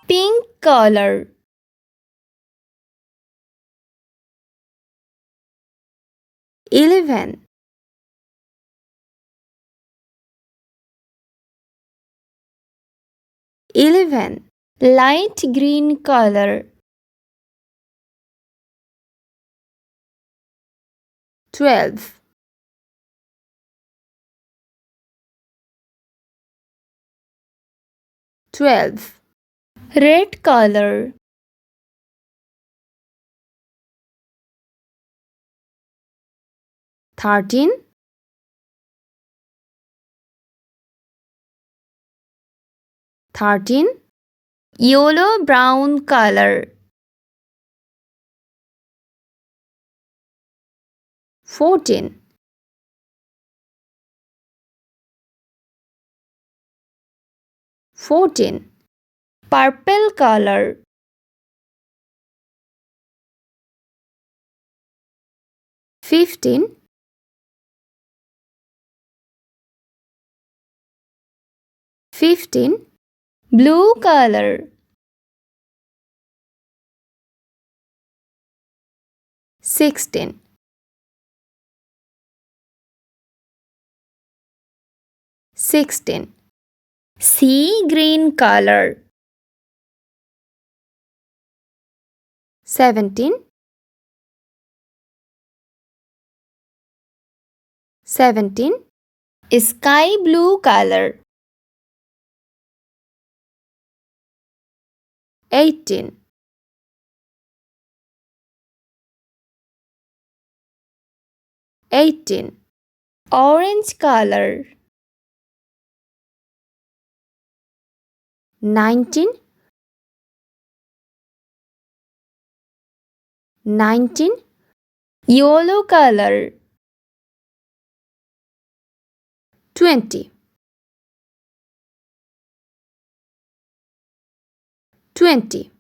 pink color. 11. 11. Light green color. 12. 12. Red color. 13. 13. Yellow brown color. 14. 14. Purple color. 15. 15. Blue color. 16. 16. Sea green color. 17. 17. Sky blue color. 18. 18. Orange color. 19. 19. Yellow color. 20. 20.